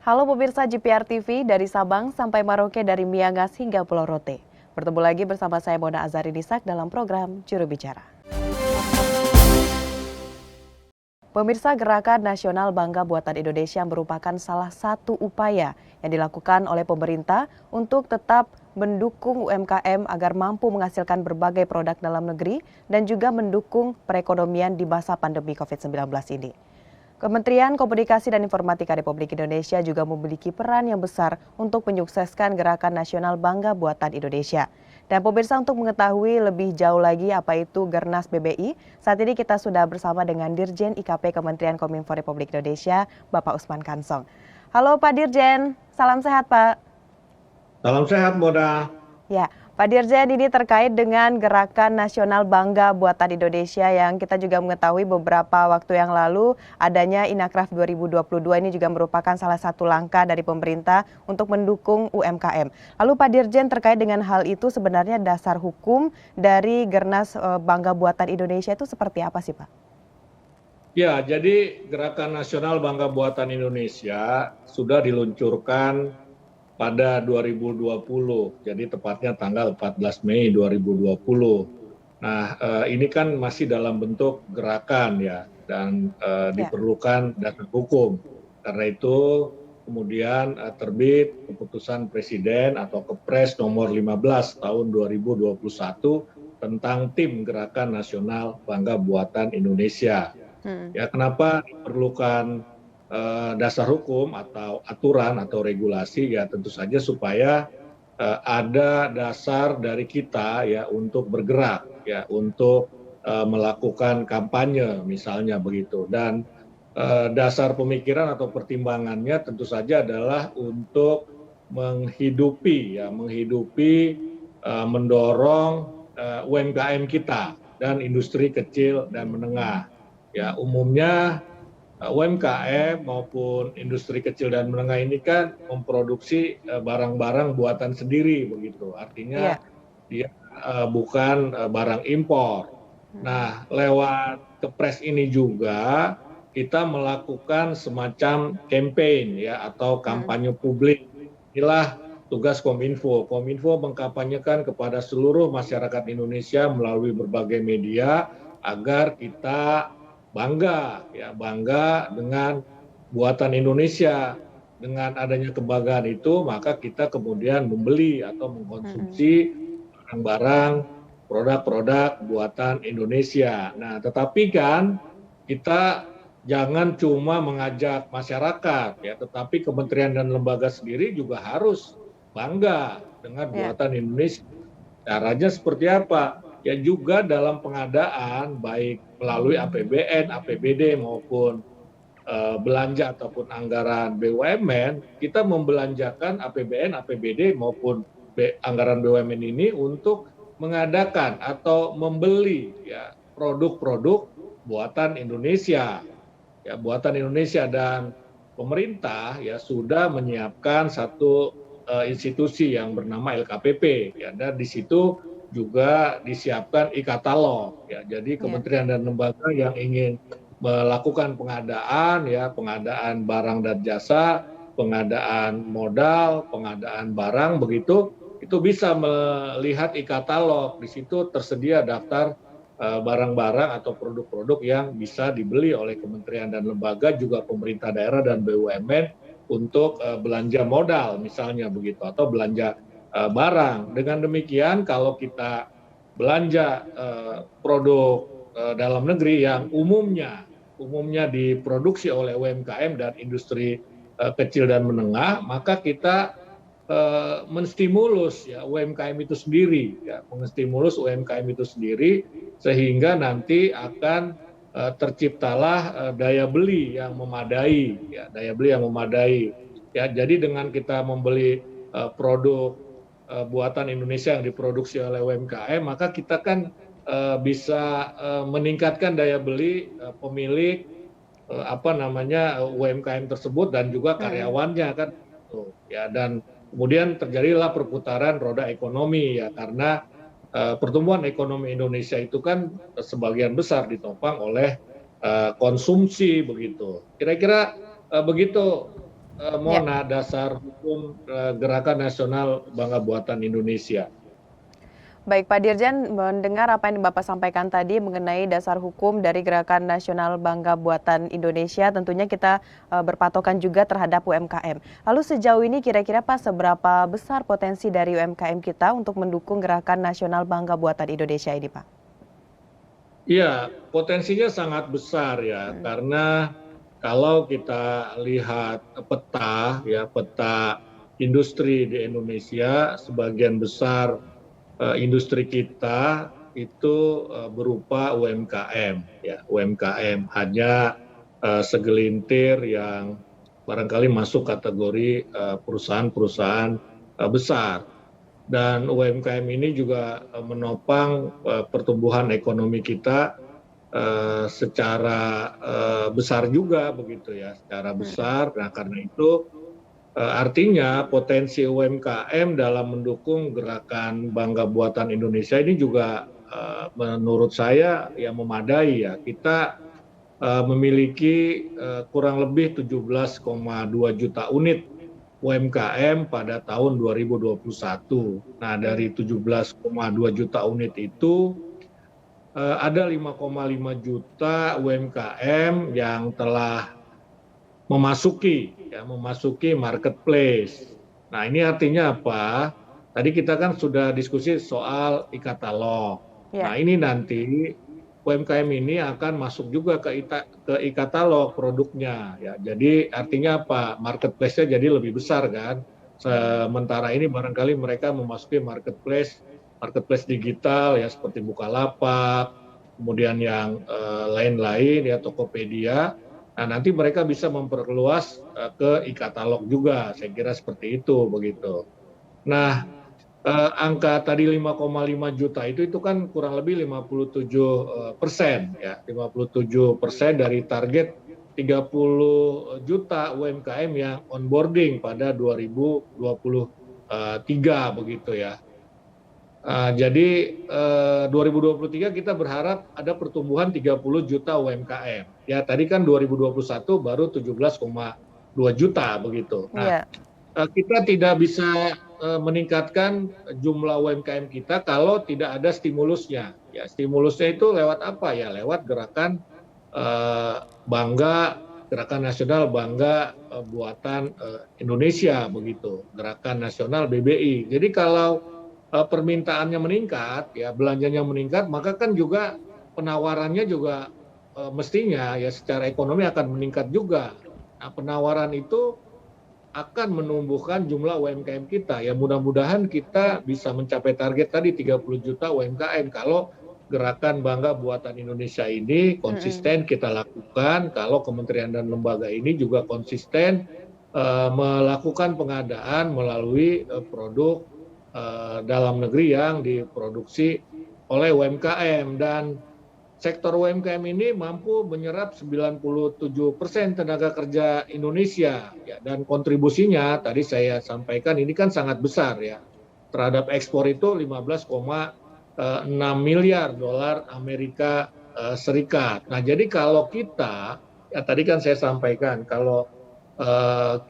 Halo pemirsa GPR TV dari Sabang sampai Maroke dari Miangas hingga Pulau Rote. Bertemu lagi bersama saya Mona Azari Nisak dalam program Juru Bicara. Pemirsa Gerakan Nasional Bangga Buatan Indonesia merupakan salah satu upaya yang dilakukan oleh pemerintah untuk tetap mendukung UMKM agar mampu menghasilkan berbagai produk dalam negeri dan juga mendukung perekonomian di masa pandemi COVID-19 ini. Kementerian Komunikasi dan Informatika Republik Indonesia juga memiliki peran yang besar untuk menyukseskan Gerakan Nasional Bangga Buatan Indonesia. Dan pemirsa, untuk mengetahui lebih jauh lagi apa itu Gernas BBI, saat ini kita sudah bersama dengan Dirjen IKP Kementerian Kominfo Republik Indonesia, Bapak Usman Kansong. Halo Pak Dirjen, salam sehat Pak. Salam sehat, Mona. Ya, Pak Dirjen, ini terkait dengan Gerakan Nasional Bangga Buatan Indonesia yang kita juga mengetahui beberapa waktu yang lalu adanya Inacraft 2022 ini juga merupakan salah satu langkah dari pemerintah untuk mendukung UMKM. Lalu Pak Dirjen, terkait dengan hal itu sebenarnya dasar hukum dari Gernas Bangga Buatan Indonesia itu seperti apa sih Pak? Ya, jadi Gerakan Nasional Bangga Buatan Indonesia sudah diluncurkan pada 2020, jadi tepatnya tanggal 14 Mei 2020. Nah, ini kan masih dalam bentuk gerakan ya, dan diperlukan dasar hukum. Karena itu kemudian terbit keputusan Presiden atau Kepres nomor 15 tahun 2021 tentang Tim Gerakan Nasional Bangga Buatan Indonesia. Ya, kenapa diperlukan dasar hukum atau aturan atau regulasi? Ya tentu saja supaya ada dasar dari kita ya untuk bergerak ya, untuk melakukan kampanye misalnya begitu. Dan dasar pemikiran atau pertimbangannya tentu saja adalah untuk menghidupi mendorong UMKM kita dan industri kecil dan menengah. Ya, umumnya UMKM maupun industri kecil dan menengah ini kan memproduksi barang-barang buatan sendiri begitu. Artinya dia bukan barang impor. Nah, lewat Kepres ini juga kita melakukan semacam campaign ya atau kampanye publik. Inilah tugas Kominfo. Kominfo mengkampanyekan kepada seluruh masyarakat Indonesia melalui berbagai media agar kita bangga dengan buatan Indonesia. Dengan adanya kebanggaan itu, maka kita kemudian membeli atau mengkonsumsi barang-barang, produk-produk buatan Indonesia. Nah, tetapi kan kita jangan cuma mengajak masyarakat ya, tetapi kementerian dan lembaga sendiri juga harus bangga dengan buatan Indonesia. Caranya seperti apa? Ya juga dalam pengadaan baik melalui APBN, APBD maupun belanja ataupun anggaran BUMN, kita membelanjakan APBN, APBD maupun anggaran BUMN ini untuk mengadakan atau membeli ya produk-produk buatan Indonesia. Ya, buatan Indonesia. Dan pemerintah ya sudah menyiapkan satu institusi yang bernama LKPP ya, dan di situ juga disiapkan e-katalog ya. Jadi kementerian dan lembaga yang ingin melakukan pengadaan barang dan jasa, pengadaan modal, pengadaan barang begitu, itu bisa melihat e-katalog. Di situ tersedia daftar barang-barang atau produk-produk yang bisa dibeli oleh kementerian dan lembaga, juga pemerintah daerah dan BUMN untuk belanja modal misalnya begitu, atau belanja barang. Dengan demikian kalau kita belanja produk dalam negeri yang umumnya diproduksi oleh UMKM dan industri kecil dan menengah, maka kita menstimulus ya UMKM itu sendiri ya, sehingga nanti akan terciptalah daya beli yang memadai ya. Jadi dengan kita membeli produk buatan Indonesia yang diproduksi oleh UMKM, maka kita kan bisa meningkatkan daya beli pemilik UMKM tersebut dan juga karyawannya kan ya. Dan kemudian terjadilah perputaran roda ekonomi ya, karena pertumbuhan ekonomi Indonesia itu kan sebagian besar ditopang oleh konsumsi begitu. Kira-kira begitu Ya. Mona, dasar hukum Gerakan Nasional Bangga Buatan Indonesia. Baik, Pak Dirjen, mendengar apa yang Bapak sampaikan tadi mengenai dasar hukum dari Gerakan Nasional Bangga Buatan Indonesia, tentunya kita berpatokan juga terhadap UMKM. Lalu sejauh ini kira-kira Pak, seberapa besar potensi dari UMKM kita untuk mendukung Gerakan Nasional Bangga Buatan Indonesia ini, Pak? Iya, potensinya sangat besar ya, karena kalau kita lihat peta industri di Indonesia, sebagian besar industri kita itu berupa UMKM, ya UMKM hanya segelintir yang barangkali masuk kategori perusahaan-perusahaan besar. Dan UMKM ini juga menopang pertumbuhan ekonomi kita secara besar juga begitu ya, secara besar. Nah karena itu artinya potensi UMKM dalam mendukung gerakan Bangga Buatan Indonesia ini juga menurut saya ya memadai ya. Kita memiliki kurang lebih 17,2 juta unit UMKM pada tahun 2021. Nah, dari 17,2 juta unit itu ada 5,5 juta UMKM yang telah memasuki marketplace. Nah, ini artinya apa? Tadi kita kan sudah diskusi soal e-katalog. Nah, Ya. ini nanti UMKM ini akan masuk juga ke e-katalog produknya ya. Jadi artinya apa? Marketplace-nya jadi lebih besar kan. Sementara ini barangkali mereka memasuki marketplace digital ya seperti Bukalapak, kemudian yang lain-lain ya Tokopedia. Nah, nanti mereka bisa memperluas ke e-katalog juga. Saya kira seperti itu begitu. Nah, angka tadi 5,5 juta itu kan kurang lebih 57% ya, 57% dari target 30 juta UMKM yang onboarding pada 2023 begitu ya. Jadi 2023 kita berharap ada pertumbuhan 30 juta UMKM. Ya tadi kan 2021 baru 17,2 juta begitu. Nah, Iya. kita tidak bisa meningkatkan jumlah UMKM kita kalau tidak ada stimulusnya. Ya, stimulusnya itu lewat apa ya? Lewat gerakan Gerakan Nasional Bangga Buatan Indonesia begitu. Gerakan Nasional BBI. Jadi kalau permintaannya meningkat, ya belanjanya meningkat, maka kan juga penawarannya juga mestinya ya secara ekonomi akan meningkat juga. Nah, penawaran itu akan menumbuhkan jumlah UMKM kita. Ya mudah-mudahan kita bisa mencapai target tadi 30 juta UMKM kalau gerakan Bangga Buatan Indonesia ini konsisten kita lakukan, kalau kementerian dan lembaga ini juga konsisten melakukan pengadaan melalui produk dalam negeri yang diproduksi oleh UMKM. Dan sektor UMKM ini mampu menyerap 97% tenaga kerja Indonesia ya, dan kontribusinya tadi saya sampaikan ini kan sangat besar ya. Terhadap ekspor itu 15,6 miliar dolar Amerika Serikat. Nah, jadi kalau kita ya tadi kan saya sampaikan kalau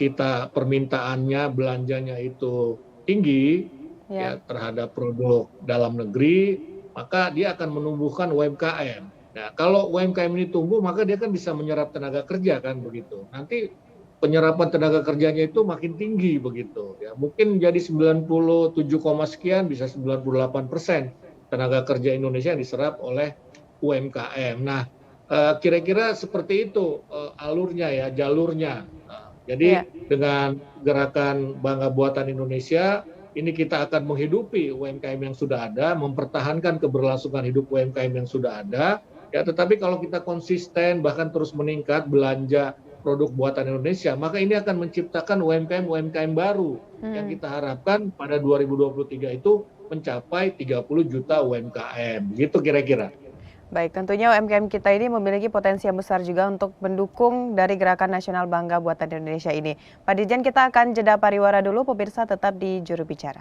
kita permintaannya belanjanya itu tinggi ya Ya. terhadap produk dalam negeri, maka dia akan menumbuhkan UMKM. Nah, kalau UMKM ini tumbuh, maka dia kan bisa menyerap tenaga kerja kan begitu. Nanti penyerapan tenaga kerjanya itu makin tinggi begitu. Ya, mungkin jadi 97, sekian bisa 98% tenaga kerja Indonesia yang diserap oleh UMKM. Nah, kira-kira seperti itu alurnya ya, jalurnya. Jadi Ya. dengan gerakan Bangga Buatan Indonesia ini kita akan menghidupi UMKM yang sudah ada, mempertahankan keberlangsungan hidup UMKM yang sudah ada. Ya, tetapi kalau kita konsisten bahkan terus meningkat belanja produk buatan Indonesia, maka ini akan menciptakan UMKM baru yang kita harapkan pada 2023 itu mencapai 30 juta UMKM. Gitu kira-kira. Baik, tentunya UMKM kita ini memiliki potensi yang besar juga untuk mendukung dari Gerakan Nasional Bangga Buatan Indonesia ini. Pak Dirjen, kita akan jeda pariwara dulu, pemirsa tetap di Juru Bicara.